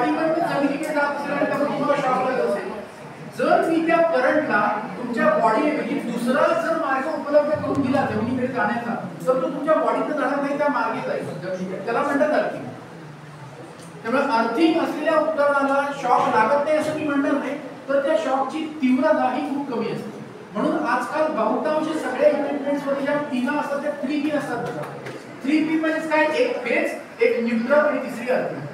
बॉडीमध्ये जमिनीकडे जात असेल आणि त्यामुळे तुम्हाला शॉक लागत असेल, जर मी त्या करंटला तुमच्या बॉडीऐवजी दुसरा जर मार्ग उपलब्ध करून दिला जमिनीकडे जाण्याचा, तर तो तुमच्या बॉडीत जाणार नाही, त्या मार्गे जाईल. त्याला म्हणतात अर्थिंग. त्यामुळे अर्थिंग असलेल्या उपकरणाला शॉक लागत नाही असं मी म्हणणार नाही, तर त्या शॉकची तीव्रता ही खूप कमी असते. म्हणून आजकाल बहुतांश सगळ्या इक्विपमेंट्स मध्ये ज्या पिना असतात त्या 3 पिन असतात. 3 पिन म्हणजे काय, एक फेज, एक न्यूट्रल आणि तिसरी अर्थिंग.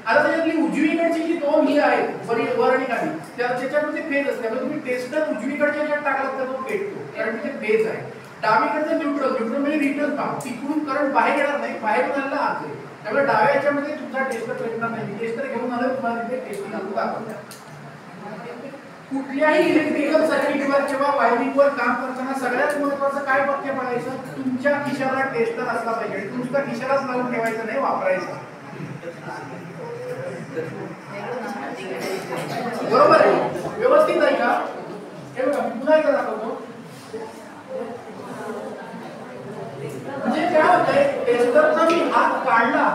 आता त्याच्यातली उजवीकडची जी 2 ही आहेत वर आणि खाली, त्याच्यामध्ये फेज असते. त्यामुळे तुम्ही टेस्टर उजवीकडच्या याच्यात टाकलात तर तो पेटतो, कारण ते फेज आहे. डावीकडचं न्यूट्रल, न्यूट्रल म्हणजे रिटर्न पाथ, तिकडून करंट बाहेर येणार नाही, बाहेरून आलेला आत आहे. त्यामुळे डाव्या याच्यामध्ये तुमचा टेस्टर पेटणार नाही. टेस्टर घेऊन आलं तुम्हाला तिथे टेस्टिंग करून दाखवतात. कुठल्याही इलेक्ट्रिकल सर्किटवर किंवा वायरिंगवर काम करताना सगळ्यात महत्त्वाचं काय वाक्य पाळायचं, तुमच्या खिशाला टेस्टर असला पाहिजे. तुमच्या खिशालाच लावून ठेवायचं नाही, वापरायचं. बरोबर आहे, व्यवस्थित आहे का? हे बघा मी पुन्हा एकदा दाखवतो. म्हणजे काय होतंय, टेस्टरचा मी हात काढला,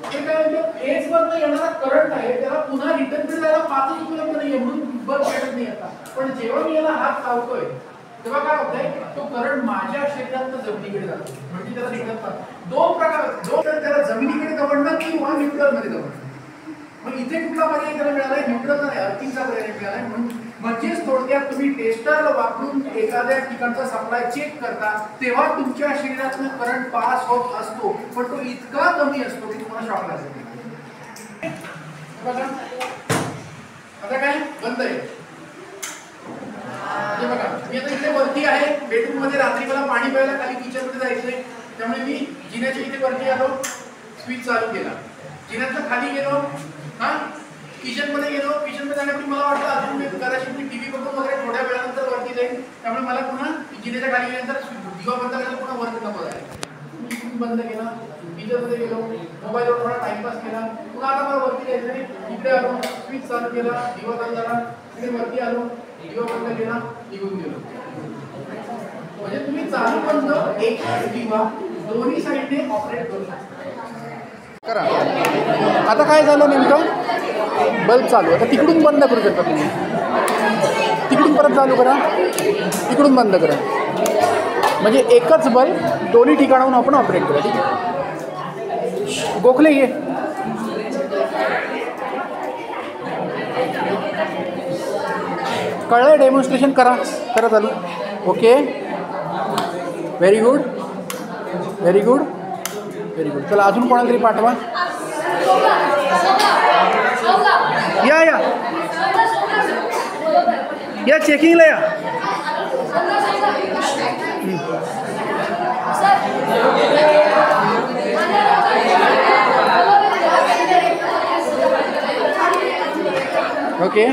ते काय म्हणजे फेजवरनं येणारा करंट आहे त्याला पुन्हा रिटर्न करायला पाथच उपलब्ध नाहीये, म्हणून बल्ब पेटत नाही आता. पण जेव्हा मी याला हात लावतोय तेव्हा काय होतंय, तो करंट माझ्या शरीरातनं जमिनीकडे जातो, म्हणजे त्याला रिटर्न पाथ. 2 प्रकार, त्याला जमिनीकडे दवडणं किंवा न्यूट्रल मध्ये दवडणं. मग इथे कुठला पर्याय त्याला मिळालाय, न्यूट्रल नाही, अर्थिंगचा पर्याय मिळालाय. म्हणून म्हणजेच थोडक्यात तुम्ही टेस्टर वापरून एखाद्या ठिकाणचा सप्लाय चेक करता तेव्हा तुमच्या शरीरातून करंट पास होत असतो, पण तो इतका कमी असतो की तुम्हाला शॉक लागतो. बघा आता काय बंद आहे. हे बघा मी आता इथे वरती आहे, बेडरूम मध्ये रात्री मला पाणी प्यायला खाली किचन मध्ये जायचंय, त्यामुळे मी जिन्याच्या इथे वरती आलो, स्विच चालू केला, जिन्याच्या खाली गेलो, हा किचन मध्ये गेलो. किचन मध्ये जाण्यापूर्वी मला वाटलं अजून कदाचित मी टीव्ही बघून वगैरे थोड्या वेळानंतर वरती जाईल, त्यामुळे मला पुन्हा जिन्याच्या खाली गेल्यानंतर दिवा बंद करायला पुन्हा वरती नको जायला. बंद केला, किचन मध्ये गेलो, मोबाईलवर थोडा टाइमपास केला, पुन्हा आता मला वरती जायचंय. इकडे आलो, स्विच चालू केला, दिवा बंद झाला, इकडे वरती आलो, दिवा बंद केला, निघून गेलो. म्हणजे तुम्ही चालू बंद एक दिवा दोन्ही साईडने ऑपरेट करू शकता. करा. आता काय झालं नेमकं, बल्ब चालू. आता तिकडून बंद करू शकता तुम्ही, तिकडून परत चालू करा, तिकडून बंद करा. म्हणजे एकच बल्ब दोन्ही ठिकाणाहून आपण ऑपरेट करा. ठीक आहे, गोखले ये. कळलं, डेमॉन्स्ट्रेशन करा, करा चालू. Okay, very good, very good, very good. चला अजून कोणाला तरी पाठवा. या या या चेकिंगला या. ओके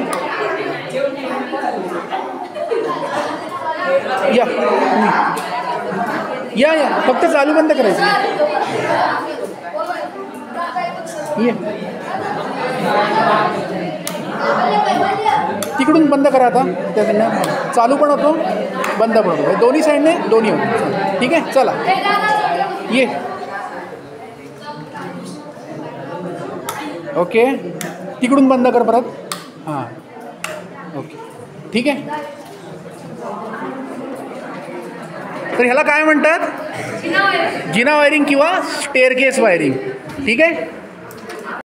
या या फक्त चालू बंद करायचं. ये तिकडून बंद करा. आता त्या चालू पण होतो, बंद पण होतो, दोन्ही साईडने दोन्ही होतो. ठीक आहे, चला ये. ओके, तिकडून बंद कर परत. हां ओके, ठीक आहे. तर ह्याला काय म्हणतात, जिना वायरिंग किंवा स्टेअरकेस वायरिंग. ठीक आहे.